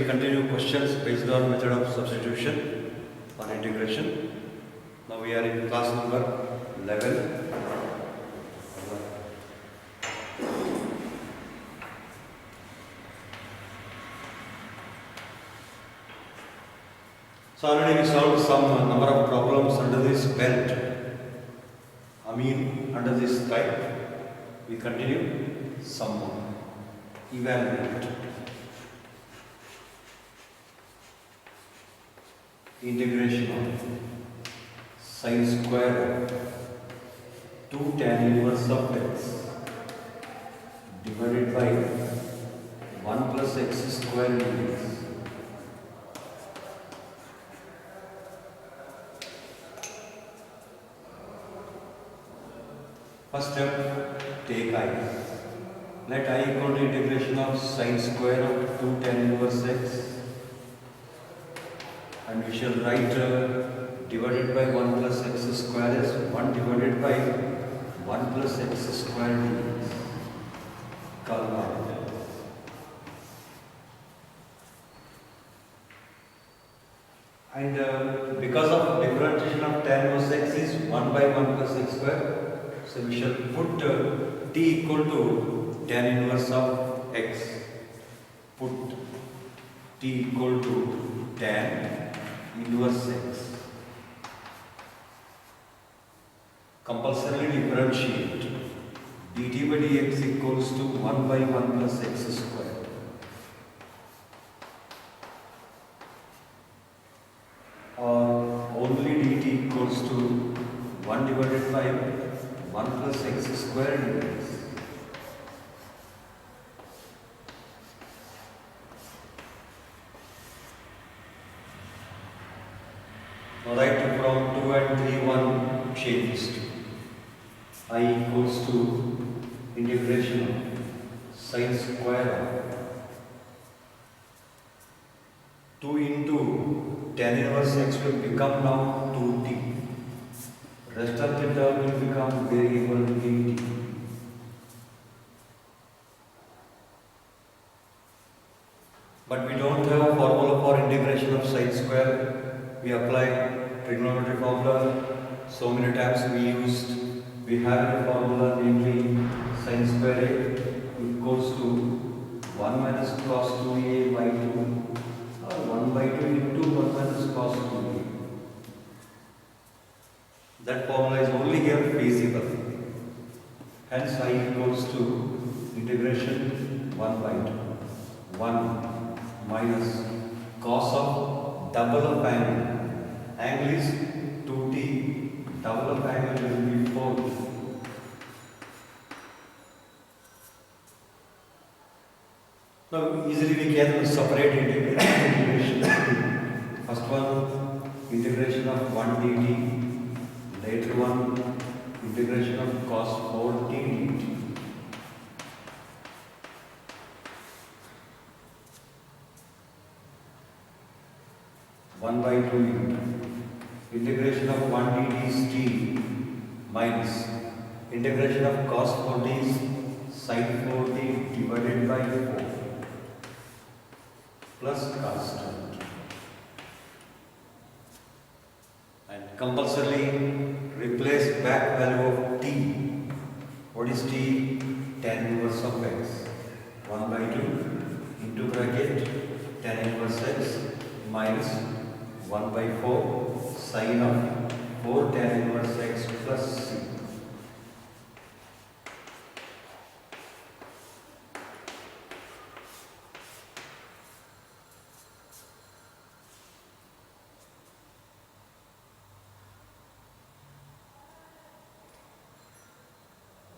continue questions based on method of substitution or integration. Now we are in class number 11. So already we solved some number of problems under this belt. Under this type. We continue some more. Evaluate. Integration of sine square of 2 tan inverse of x divided by 1 plus x square dx. First step, take I. Let I equal to integration of sine square of 2 tan inverse x, and we shall write divided by 1 plus x square as 1 divided by 1 plus x square dx. And because of differentiation of tan inverse x is 1 by 1 plus x square, so we shall put t equal to tan inverse of x. Put t equal to tan inverse x. Compulsorily differentiate. dt by dx equals to 1 by 1 plus x square. Or only dt equals to 1 divided by 1 plus x square dx. Now write from 2 and 3 1 changes. I equals to integration of sine square of 2 into tan inverse x will become now 2t. Rest of the term will become variable dt. But we don't have a formula for integration of sine square. We apply trigonometry formula so many times we have a formula, namely sine square a equals to 1 minus cos 2a by 2 or 1 by 2 into 1 minus cos 2a. That formula is only here feasible. Hence I equals to integration 1 by 2. 1 minus cos of double of angle. Angle is 2t, double of angle will be 4. Now easily we can separate integration. First one, integration of 1 dt. Later one, integration of cos 4t dt. One by 2 integration of 1 dt is t minus integration of cos 4t is sin 4t divided by 4 plus constant. And compulsorily replace back value of t. What is t? Tan inverse of x. 1 by 2 into bracket tan inverse x minus 1 by 4 sin of 4 tan inverse x plus c.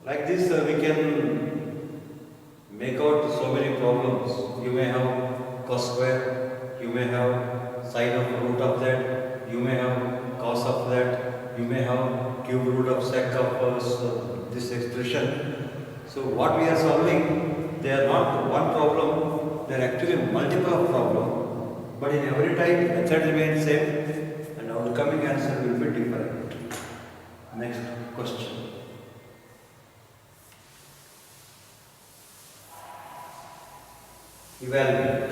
Like this we can make out so many problems. You may have cos square, you may have sine of root of that, you may have cos of that, you may have cube root of sec of this expression. So what we are solving, they are not one problem, they are actually multiple of problem, but in every type method remains same and outcoming answer will be different. Next question. Evaluate.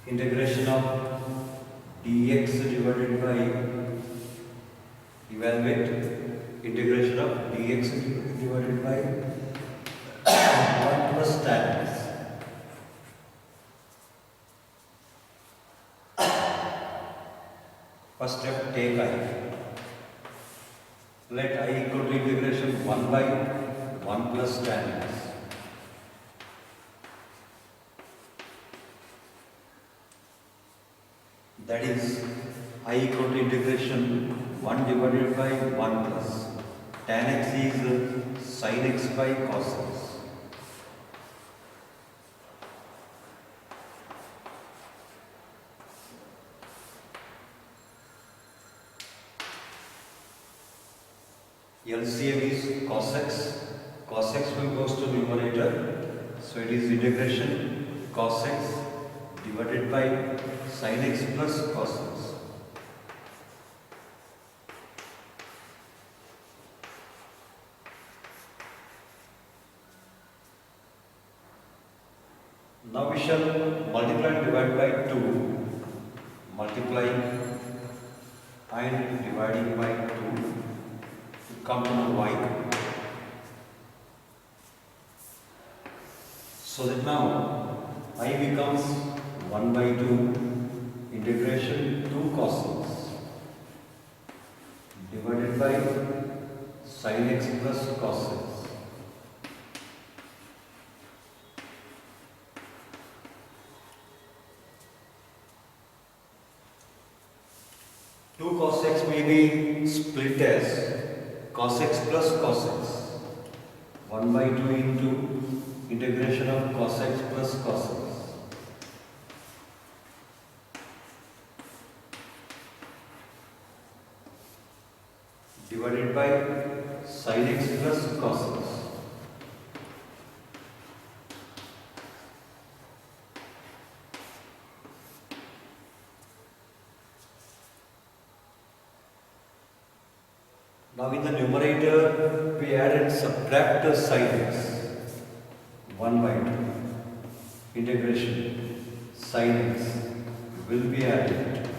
integration of dx divided by, evaluate integration of dx divided by 1 plus tan x. First step, take I. Let I equal to integration 1 by 1 plus tan x. That is, I equal to integration 1 divided by 1 plus tan x is sin x by cos x. LCM is cos x. Cos x will goes to numerator, so it is integration cos x divided by sin x plus cos x. Now we shall multiply and divide by 2. Multiplying and dividing by 2 to come to know y. So that now I becomes 1 by 2 integration 2 cos x divided by sin x plus cos x. Two cos x may be split as cos x plus cos x. 1 by 2 into integration of cos x plus cos x. Divided by sin x plus cos x. Now in the numerator we add and subtract the sin x. 1 by 2 integration sin x will be added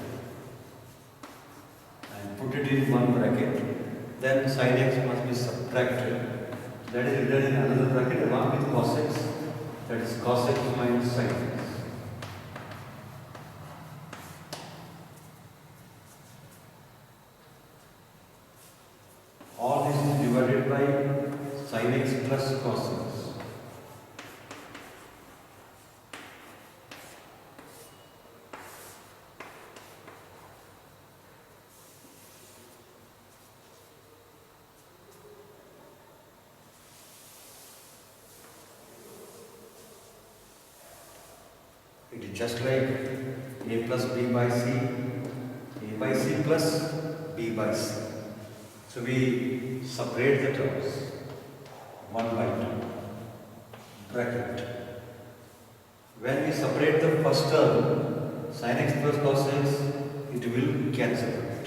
and put it in one bracket. Then sin x must be subtracted. That is written in another bracket along with cos x. That is cos x minus sin x. All this is divided by sin x plus cos x. It is just like a plus b by c, a by c plus b by c. So we separate the terms 1 by 2 bracket. When we separate the first term sin x plus cos x, it will cancel out.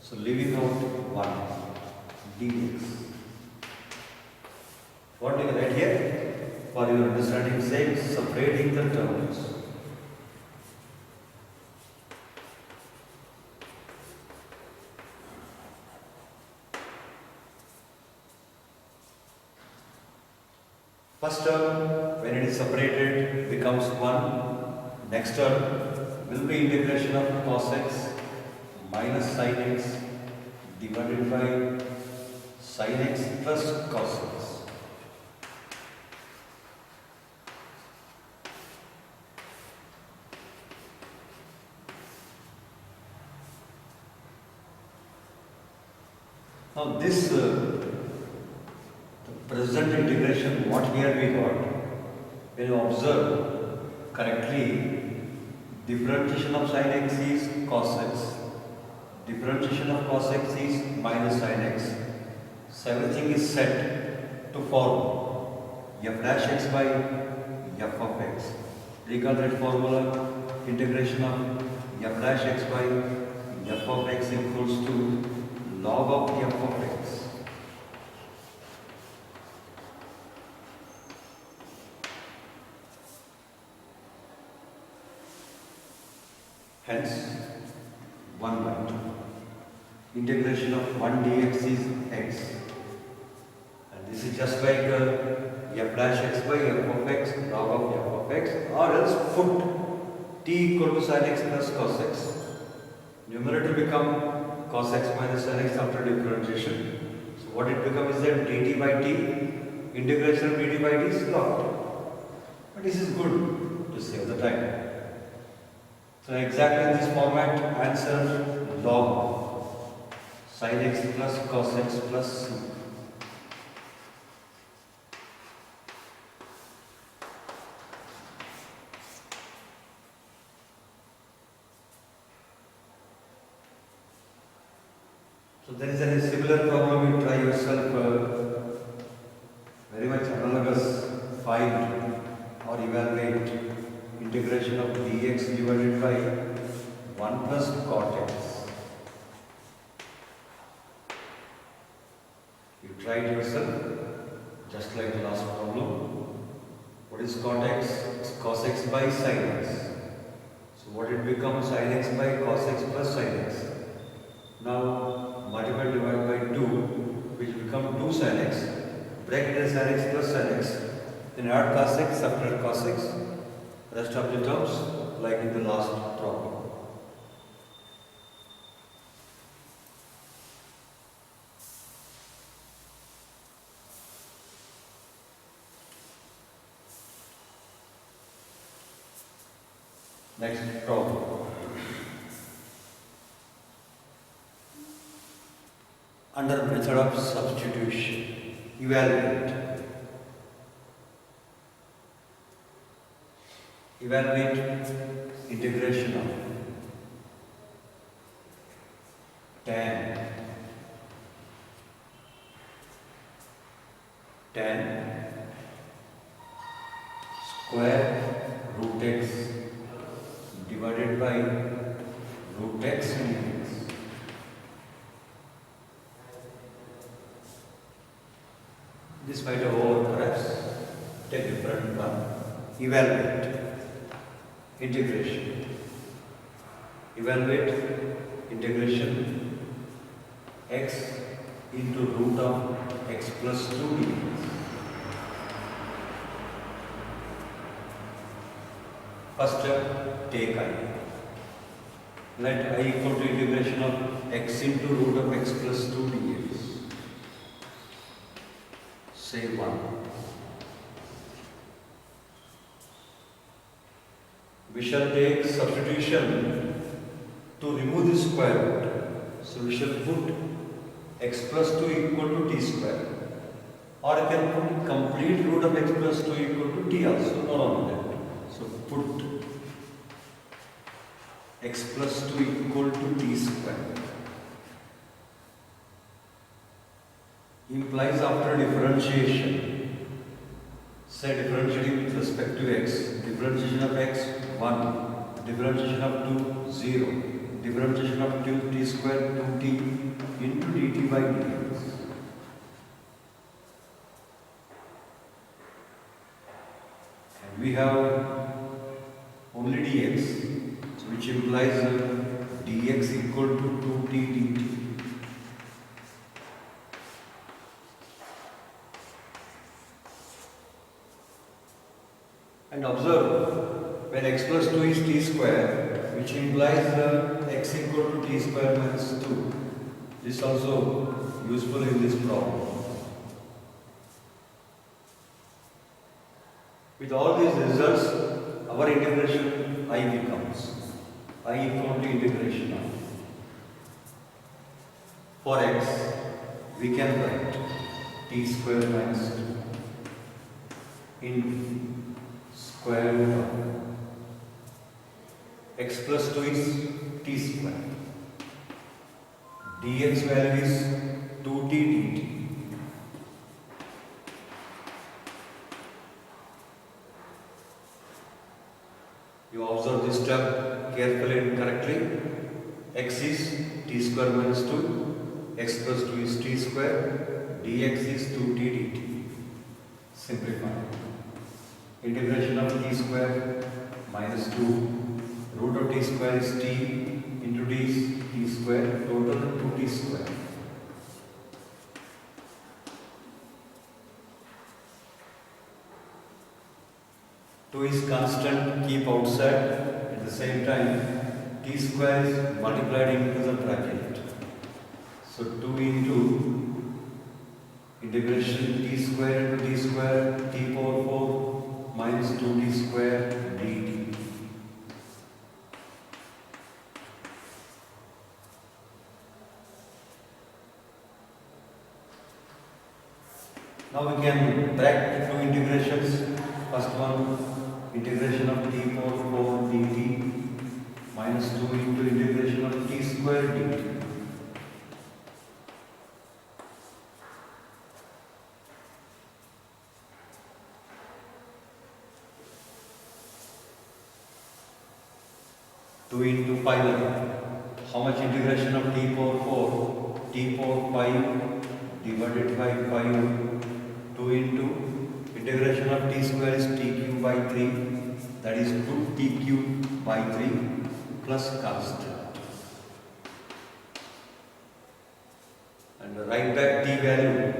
So leaving out 1 dx. What do you write here? For your understanding sake, separating the terms. First term, when it is separated, becomes 1. Next term will be integration of cos x minus sin x divided by sin x plus cos x. Now this present integration, what here we got, when you observe correctly, differentiation of sin x is cos x, differentiation of cos x is minus sin x. So everything is set to form f dash x by f of x. Recall that formula, integration of f dash x by f of x equals to log of f of x. Hence 1 by 2. Integration of 1 dx is x. And this is just like f dash x by f of x log of f of x, or else put t equal to sin x plus cos x. Numerator become cos x minus sin x after differentiation. So what it becomes is that dt by t, integration of dt by t is log t. But this is good to save the time. So exactly in this format, answer log sin x plus cos x plus c. So there is a similar problem, you try yourself, very much analogous. Find or evaluate integration of dx divided by 1 plus cot x. You try it yourself, just like the last problem. What is cot x? It's cos x by sin x. So what it becomes? Sin x by cos x plus sin x. Now multiply divided by 2, which become 2 sin x, bracket is sin x plus sin x, then add cos x after cos x, rest of the terms like in the last problem. Next problem. Under method of substitution, evaluate. Evaluate integration of tan square root x divided by root x dx. This might have over perhaps take different one. Evaluate integration. Evaluate integration x into root of x plus 2 dx. First step, take I. Let I equal to integration of x into root of x plus 2 dx. Say 1. We shall take substitution to remove the square root. So we shall put x plus 2 equal to t square. Or you can put complete root of x plus 2 equal to t also, not only that. So put x plus 2 equal to t square. Implies after differentiation, say differentiating with respect to x, differentiation of x 1, differentiation of 2 0, differentiation of 2 t square 2t into dt by dx. And we have only dx, so which implies dx equal to 2t dt. And observe, when x plus 2 is t square, which implies x equal to t square minus 2. This is also useful in this problem. With all these results, our integration I becomes I equal to integration of. For x, we can write t square minus 2 in square root of x plus 2 is t square. Dx value is 2t dt. You observe this term carefully and correctly. X is t square minus 2, x plus 2 is t square, dx is 2t dt. Simplify. Integration of t square minus 2 root of t square is t into t square, total 2t square. Two is constant, keep outside. At the same time, t square is multiplied into the bracket. So 2 into integration t square into t square, t power 4 minus 2t square dt. Now we can break two integrations. First one, integration of t power 4 dt minus 2 into integration of t square dt. Two into pi. How much integration of t power 4? T power 5 divided by 5. 2 into integration of t square is t cube by 3. That is 2t cube by 3 plus constant. And write back t value.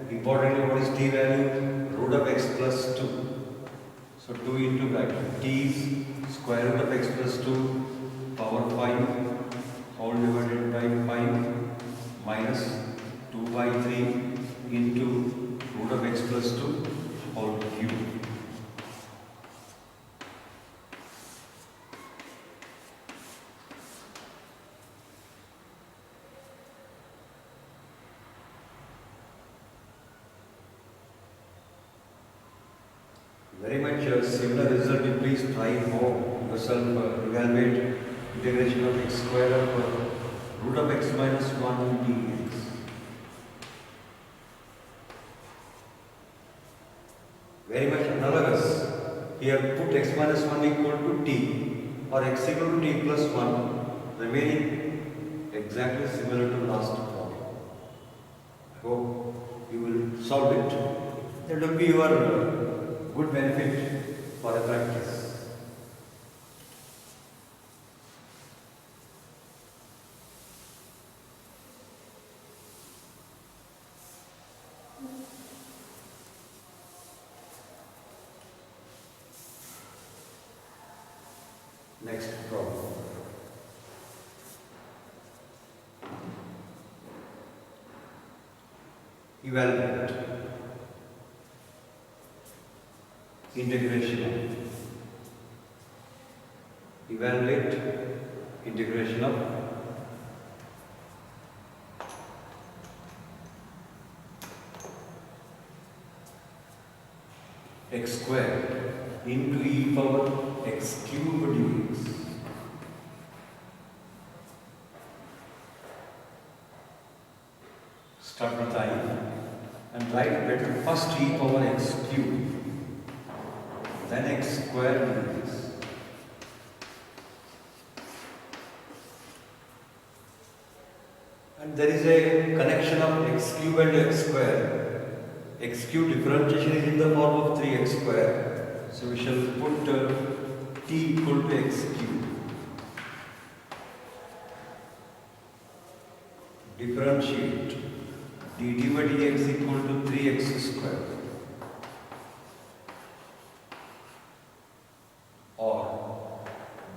Importantly, what is t value? Root of x plus 2. So 2 into bracket t is square root of x plus 2 power 5 whole divided by 5 minus 2 by 3 into root of x plus 2 whole cube. Very much similar result. You please try home yourself. Evaluate integration of x square of root of x minus 1 dx. Very much analogous. Here put x minus 1 equal to t or x equal to t plus 1, remaining exactly similar to last problem. I hope you will solve it. That will be your good benefit for a practice. Next problem. Evaluate integration of. Evaluate integration of x square into e power x cube dx. Start with I and write better first e power x cube, then x square dx. And there is a connection of x cube and x square. X cube differentiation is in the form of 3x square. So we shall put t equal to x cube. Differentiate dt by dx equal to 3x square. Or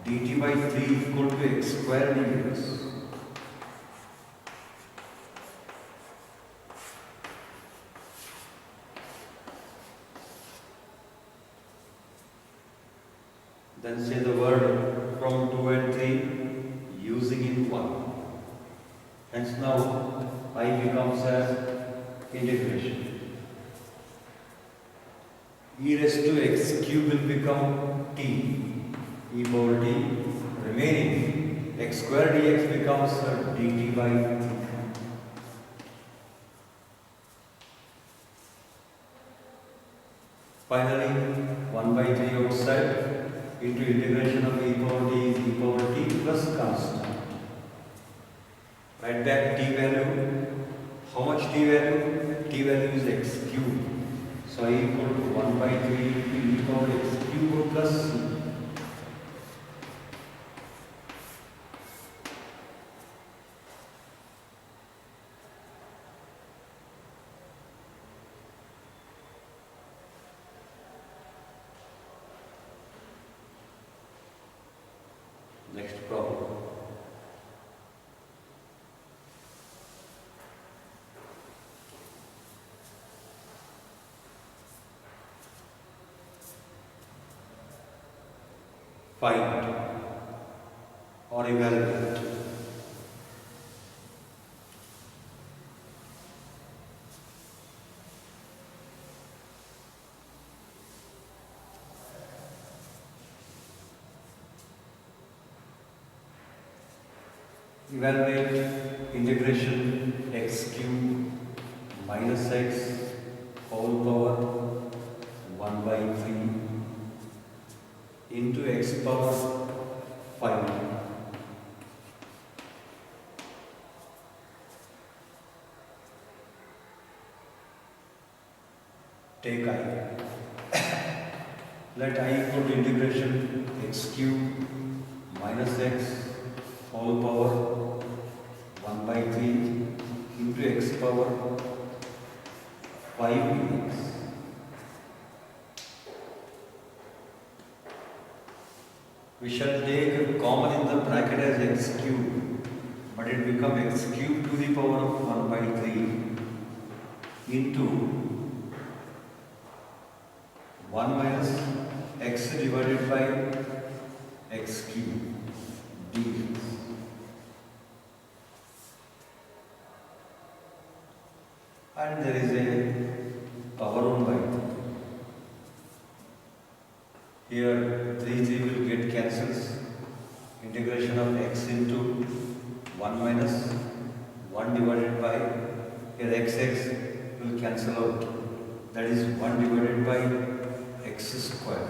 dt by 3 equal to x square dx. Then say the word from 2 and 3 using in 1. Hence now I becomes as integration. E raised to x cube will become t, e power t, remaining x square dx becomes dt by 3. Finally, 1 by 3 outside into integration of e power t is e power t plus constant. Write back t value. How much t value? T value is x cube. So I equal to 1 by 3 into e power x cube plus c. Next problem. Find or evaluate. Evaluate integration x cube minus x whole power 1 by 3 into x power 5. Take I. Let I equal to integration x cube minus x whole power 1 by 3 into x power 5 dx. We shall take common in the bracket as x cube, but it becomes x cube to the power of 1 by 3 into 1 minus x divided by x cube dx. And there is a power 1 by 3. Here 3 will get cancels. Integration of x into 1 minus 1 divided by, here x will cancel out. That is 1 divided by x square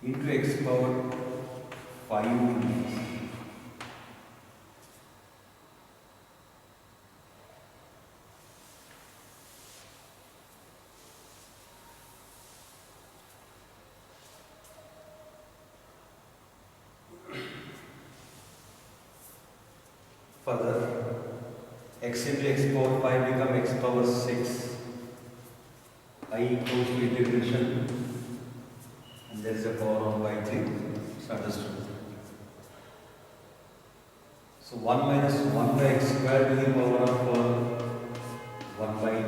into x power 5 dx. Further, x into x power 5 become x power 6. I equals to integration, and there is a power 1 by 3. It's understood. So 1 minus 1 by x square to the power of 1 by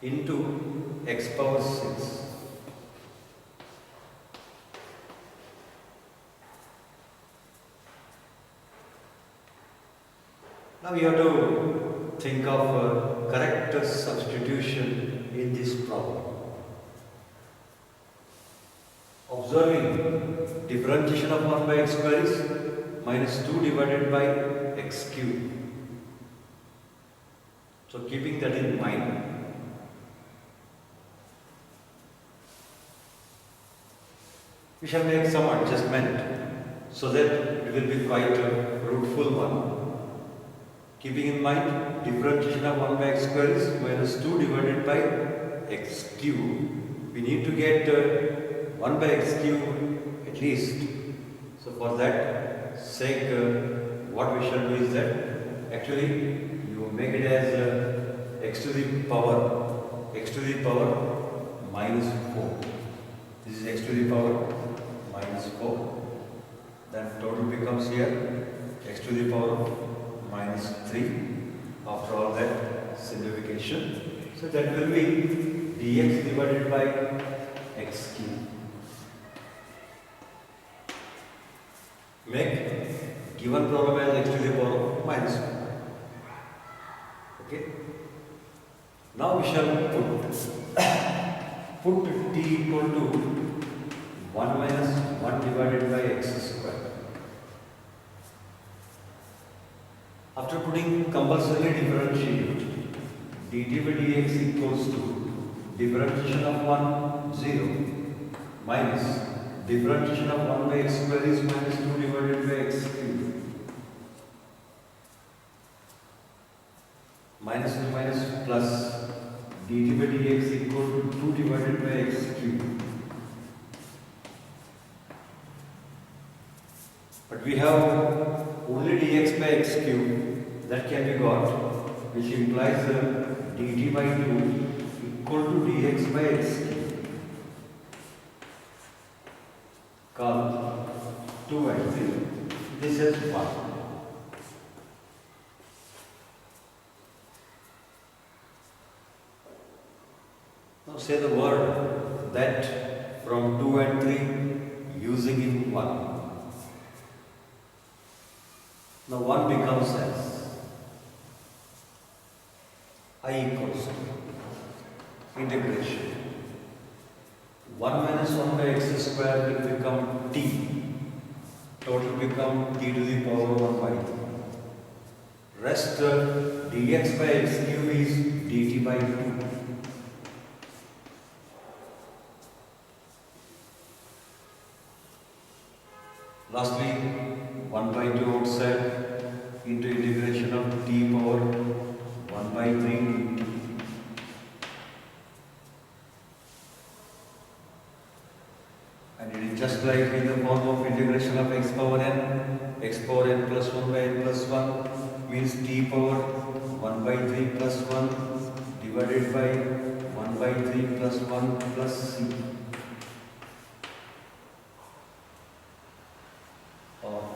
3 into x power 6. Now we have to think of correct substitution in this problem. Observing differentiation of 1 by x square is minus 2 divided by x cube. So keeping that in mind, we shall make some adjustment so that it will be quite a fruitful one. Keeping in mind, differentiation of 1 by x square is minus 2 divided by x cube. We need to get 1 by x cube at least. So for that sake, what we shall do is that actually you make it as x to the power minus 4. This is x to the power minus 4. Then total becomes here x to the power minus 3 after all that simplification. So that will be dx divided by x cube. Make given problem as x to the power minus 1. Okay. Now we shall put t equal to 1 minus 1 divided by x square. After putting compulsorily differentiate, dt by dx equals to differentiation of 1, 0 minus differentiation of 1 by x square is minus 2 divided by x cube. Minus to minus plus dt by dx equal to 2 divided by x cube. But we have only dx by x cube that can be got, which implies dt by 2 equal to dx by x cube. 3. This is 1. Now say the word that from 2 and 3 using in 1. Now 1 becomes as I equals to integration 1 minus 1 by x square will become t. Total become t to the power 1 by 3. Rest dx by x cube is dt by 2. Lastly, 1 by 2 outside into integration of t power 1 by 3 dt. And it is just like in the form of integration of x power n plus 1 by n plus 1 means t power 1 by 3 plus 1 divided by 1 by 3 plus 1 plus c.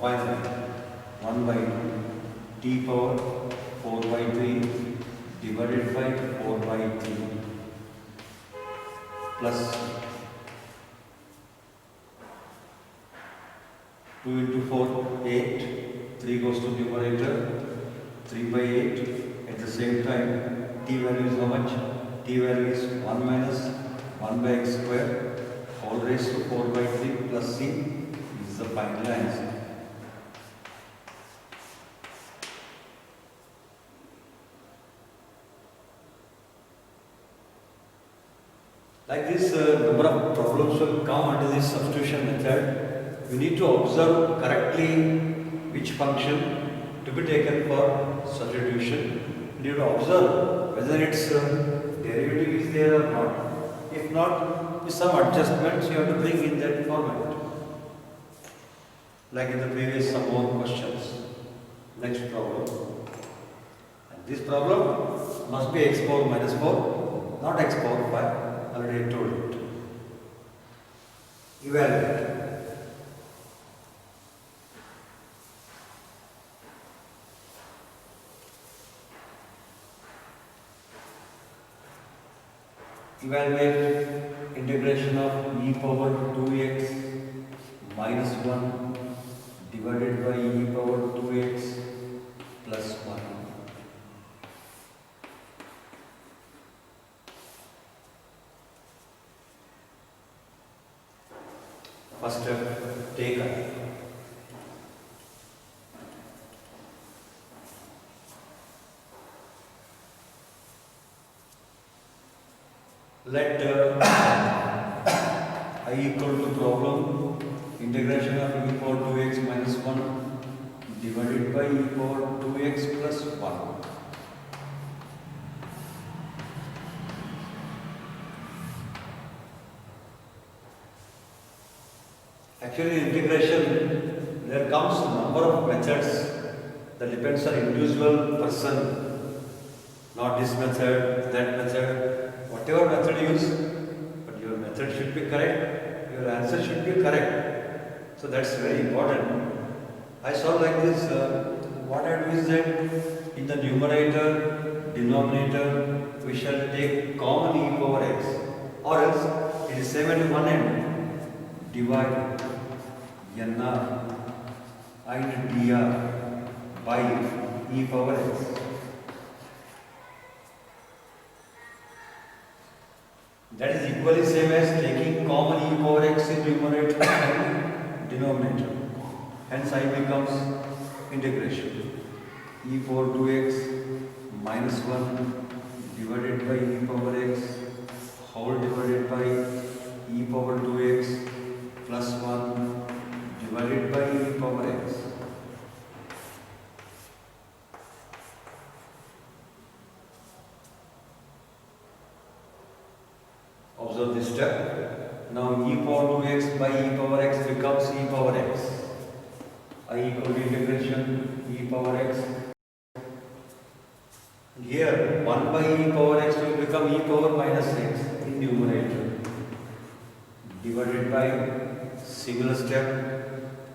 Finally, 1 by 2 t power 4 by 3 divided by 4 by 3 plus 2 into 4, 8. 3 goes to numerator, 3 by 8. At the same time, t value is how much? T value is 1 minus 1 by x square whole raised to 4 by 3 plus c. This is the final answer. Like this, number of problems will come under this substitution method. You need to observe correctly which function to be taken for substitution. You need to observe whether its derivative is there or not. If not, with some adjustments you have to bring in that format. Like in the previous some more questions. Next problem. And this problem must be x power minus 4, not x power 5. Already told it. Evaluate. Evaluate integration of e power 2x minus 1 divided by e power 2x plus 1. First step taken. Let I equal to problem integration of e power 2x minus 1 divided by e power 2x plus 1. Actually, in integration, there comes a number of methods that depends on individual person. Not this method, that method, whatever method you use, but your method should be correct, your answer should be correct. So that's very important. I saw like this, what I do is that in the numerator, denominator, we shall take common e power x, or else it is same at one end, divide nr and dr by e power x. That is equally same as taking common e power x in numerator and denominator. Hence I becomes integration. E power 2x minus 1 divided by e power x whole divided by e power 2x plus 1 divided by e power x. Observe this step. Now e power 2x by e power x becomes e power x. I equal to integration e power x. Here 1 by e power x will become e power minus x in numerator divided by similar step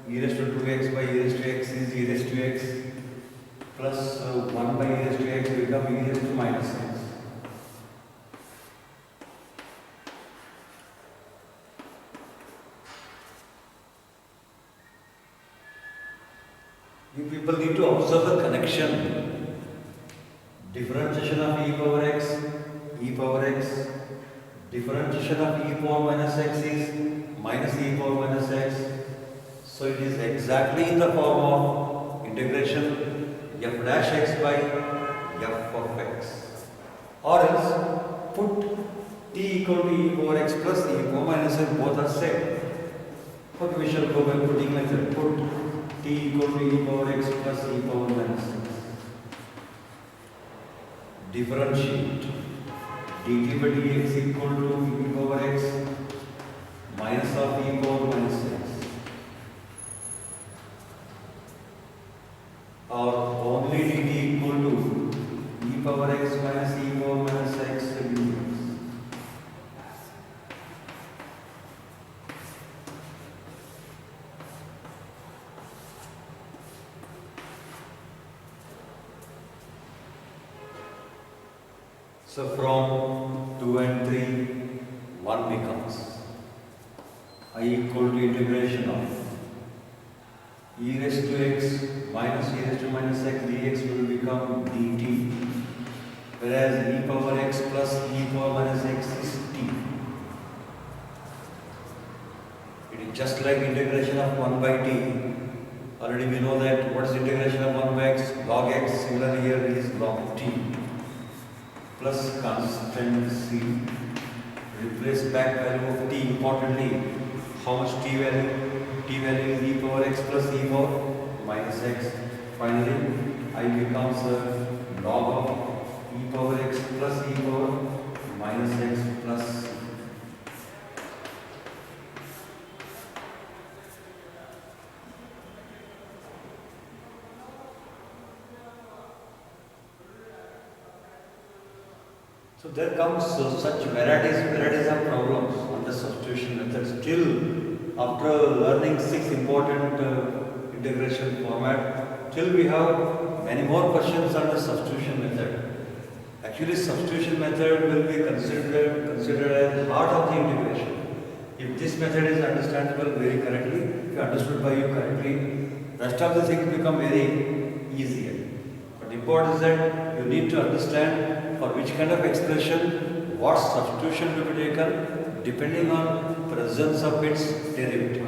e raised to 2x by e raised to x is e raised to x plus 1 by e raised to x become e raised to minus x. You people need to observe the connection. Differentiation of e power x, differentiation of e power minus x is minus e power minus x. So it is exactly in the form of integration f dash x by f of x. Or else put t equal to e power x plus e power minus x, both are same. Okay, we shall go by putting method. Put t equal to e power x plus e power minus x. Differentiate dt by dx equal to e power x minus of e power minus x. Or only dt equal to e power x minus e power minus x dx. So from 2 and 3, 1 becomes I equal to integration of e raised to x minus e raised to minus x dx will become dt, whereas e power x plus e power minus x is t. It is just like integration of 1 by t. Already we know that what is integration of 1 by x? Log x. Similarly here it is log t. Plus constant c, replace back value of t. Importantly, how much t value? T value is e power x plus e power minus x. Finally, I becomes a log of e power x plus e power minus x plus c. So there comes such varieties of problems on the substitution method. Still, after learning 6 important integration format, till we have many more questions on the substitution method. Actually, substitution method will be considered as heart of the integration. If this method is understandable very correctly, if understood by you correctly, rest of the things become very easier. But important is that you need to understand for which kind of expression, what substitution to be taken, depending on presence of its derivative.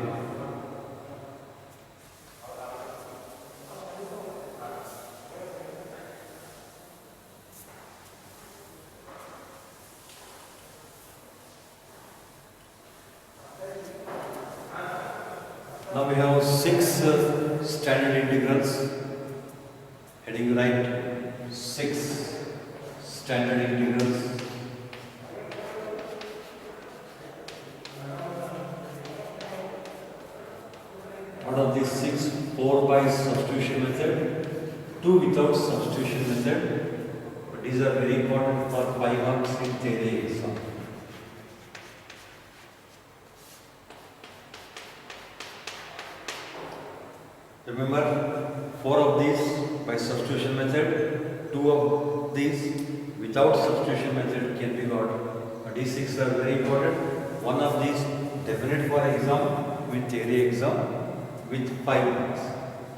Now we have 6 standard integrals. Heading right, 6 standard integrals. Out of these 6, 4 by substitution method, 2 without substitution method. But these are very important for 5 marks in theory exam. Remember, 4 of these by substitution method, 2 of these without substitution method can be got. These 6 are very important. One of these definite for exam, with theory exam, with 5 marks,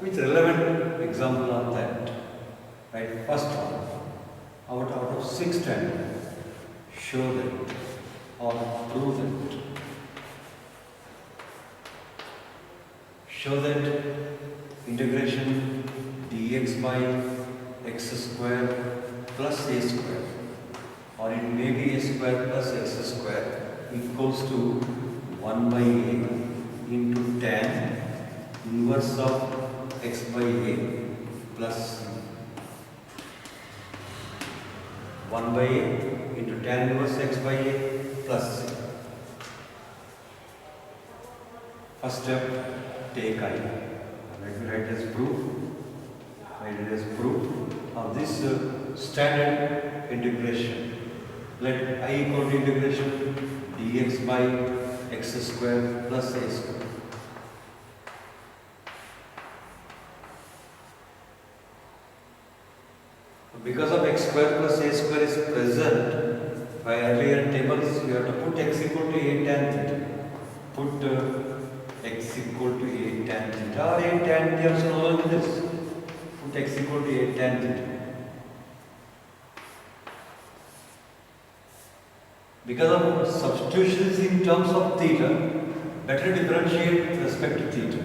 with relevant example on that. Right, first one, out of 6 standard, show that or prove that. Show that integration dx by x square plus a square, or it may be a square plus x square, equals to 1 by a into tan inverse of x by a plus c. 1 by a into tan inverse x by a plus c. First step, take I. Let me write as proof. Write it as proof of this standard integration. Let I equal to integration dx by x square plus a square. Because of x square plus a square is present by earlier tables, you have to put x equal to a tan theta. Put x equal to a tan theta or a tan theta, so no longer this. Put x equal to a tan theta. Because of substitutions in terms of theta, better differentiate with respect to theta.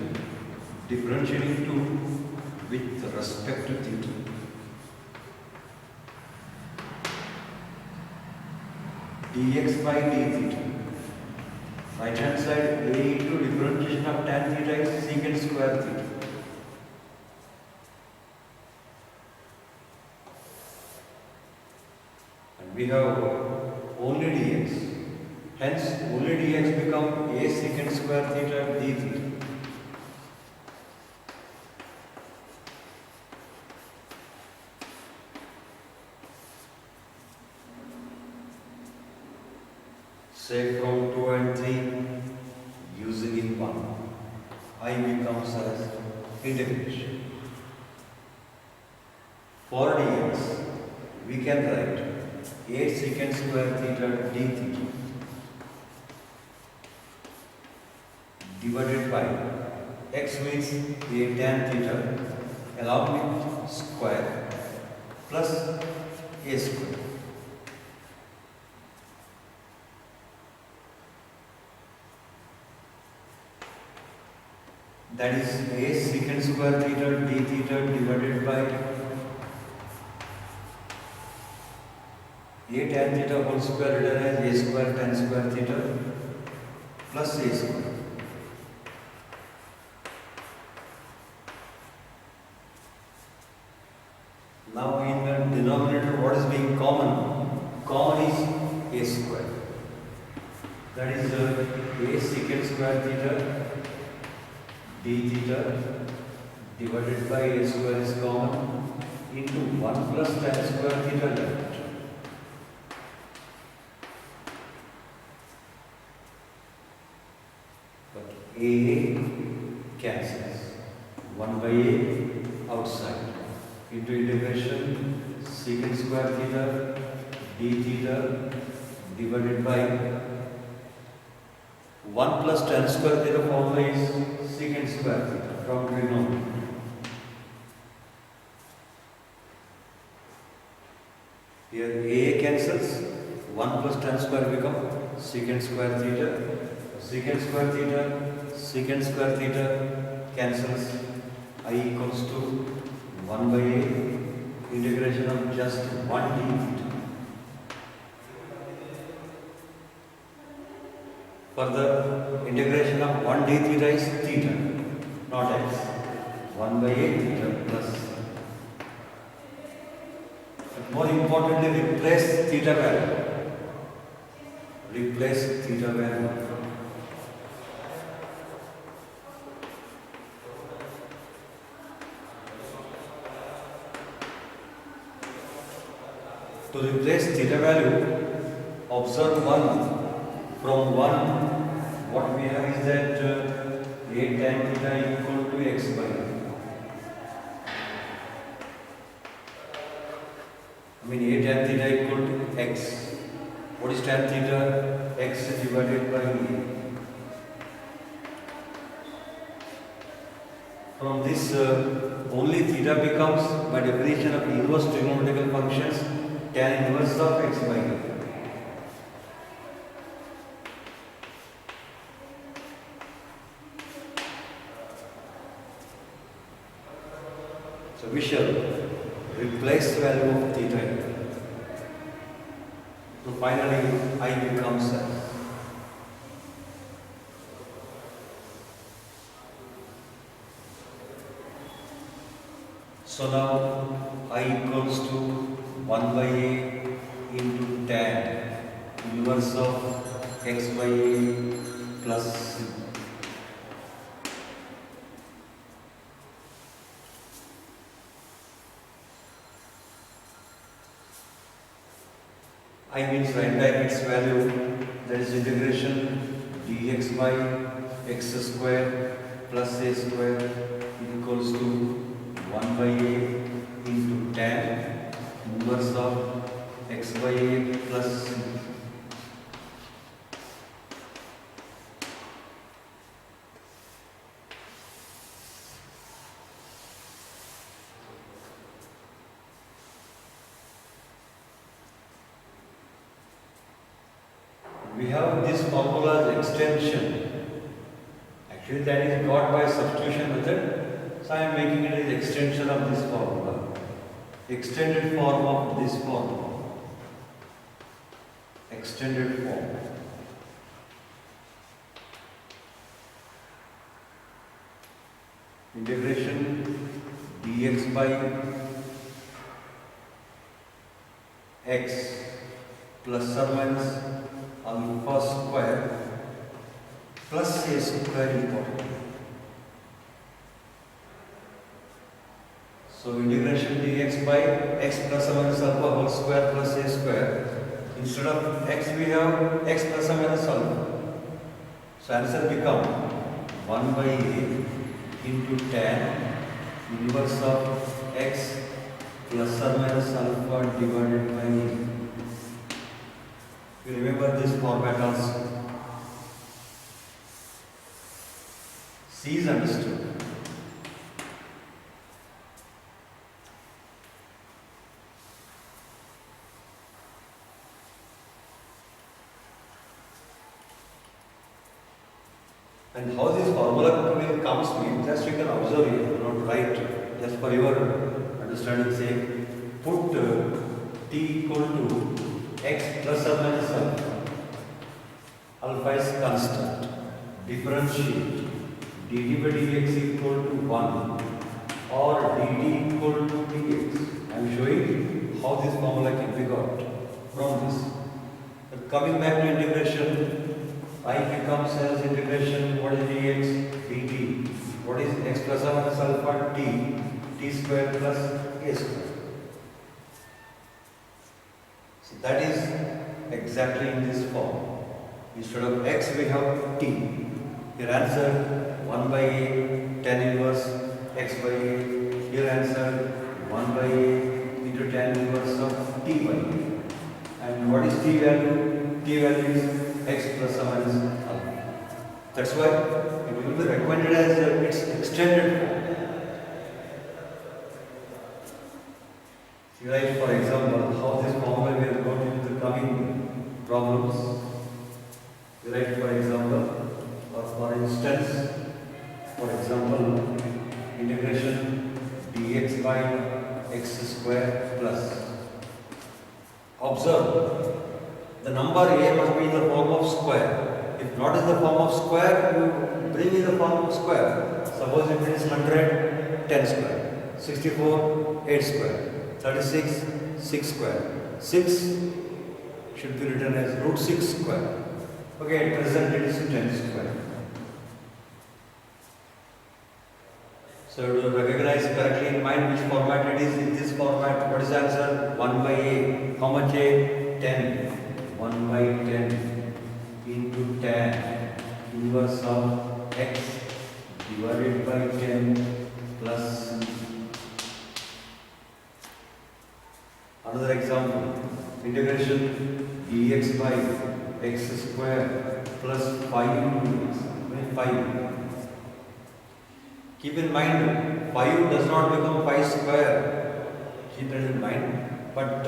Differentiating to with respect to theta. Dx by d theta. Right hand side, a into differentiation of tan theta is secant square theta. And we have only dx. Hence, only dx become a secant square theta d theta. Say from 2 and 3, using in 1, I becomes as integration. For dx, we can write a secant square theta d theta divided by x means a tan theta along with square plus a square. That is a secant square theta d theta divided by a tan theta whole square written as a square tan square theta plus a square. Now in the denominator, what is being common? Common is a square. That is a secant square theta d theta divided by a square is common into 1 plus tan square theta left. But a cancels. 1 by a outside into integration secant square theta d theta divided by 1 plus tan square theta formula is secant square theta from trigonometry. Here a cancels, 1 plus tan square become secant square theta. Secant square theta, secant square theta cancels. I equals to 1 by a integration of just 1 d theta. Further, integration of 1 d theta is theta, not x. 1 by a theta plus. But more importantly, replace theta value. Replace theta value. To replace theta value, observe 1. From 1, what we have is that a tan theta equal to x by a. I mean a tan theta equal to x. What is tan theta? X divided by a. From this, only theta becomes, by definition of inverse trigonometrical functions, tan inverse of x by a. So we shall replace the value of theta. So finally, I becomes as. So now I equals to 1 by a into tan inverse of x by a plus c. I means write back its value, that is integration dx by x square plus a square equals to 1 by a into tan inverse of x by a plus c. We have this formula as extension. Actually, that is got by substitution method. So I am making it as extension of this formula. Extended form of this formula. Extended form. Integration dx by x plus or minus alpha square plus a square important. So integration dx by x plus or minus alpha whole square plus a square. Instead of x we have x plus or minus alpha. So answer become 1 by a into tan inverse of x plus or minus alpha divided by a. You remember this format also. C is understood. And how this formula will comes means just you can observe here, not write, just for your understanding sake. Put t equal to x plus or minus alpha. Alpha is constant. Differentiate dt by dx equal to 1 or dt equal to dx. I am showing how this formula can be got from this. But coming back to integration, I becomes as integration, what is dx? dt. What is x plus or minus alpha? t square plus a square. So that is exactly in this form. Instead of x we have t. Your answer 1 by a tan inverse x by a. Your answer 1 by a into tan inverse of t by a. And what is t value? T value is x plus or minus alpha. That's why it will be recommended as its extended form. You write, for example, how this formula we are going to do the coming problems. You write, for example, or for instance, for example, integration dx by x square plus. Observe, the number a must be in the form of square. If not in the form of square, you bring in the form of square. Suppose it is 100, 10 square, 64, 8 square. 36, 6 square. 6 should be written as root 6 square. Okay, at present it is 10 square. So to recognize correctly in mind which format it is. In this format, what is the answer? 1 by a. How much a? 10. 1 by 10 into tan inverse of x divided by 10 plus. Another example, integration dx by x square plus 5 into x, 5. Keep in mind, 5 does not become 5 square. Keep that in mind. But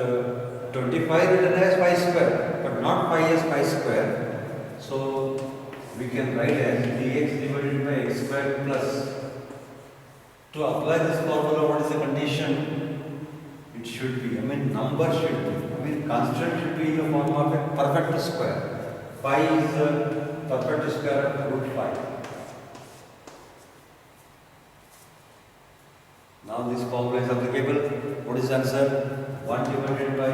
25 written as 5 square, but not 5 as 5 square. So we can write as dx divided by x square plus. To apply this formula, what is the condition? It should be, number should be, constant should be in the form of a perfect square. Pi is the perfect square of root 5. Now this formula is applicable. What is the answer? 1 divided by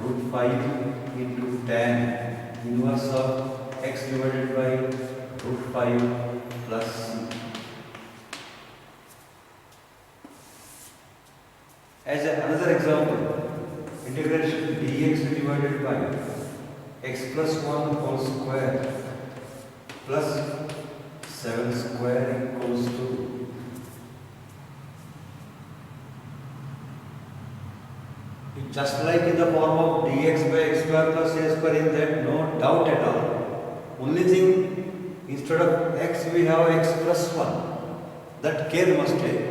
root 5 into tan inverse of x divided by root 5 plus c. As another example, integration dx divided by x plus 1 whole square plus 7 square equals to. Just like in the form of dx by x square plus a square, in that no doubt at all. Only thing, instead of x we have x plus 1. That care must take.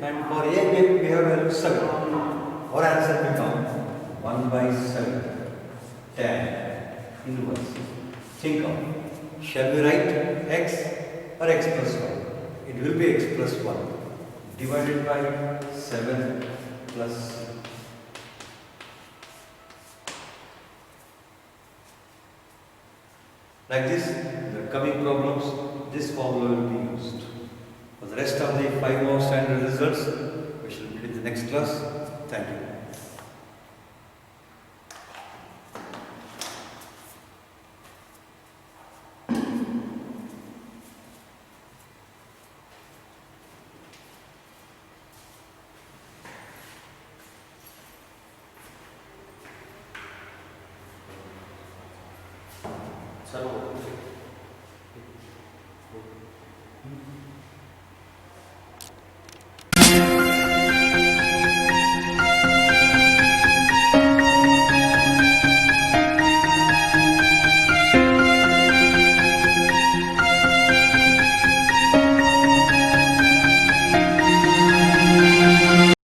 And for a we have value 7. Our answer becomes 1 by 7 tan inverse. Think of, shall we write x or x plus 1? It will be x plus 1 divided by 7 plus. Like this, the coming problems, this formula will be used. For the rest of the 5 more standard results, we shall meet in the next class. Thank you. Sir,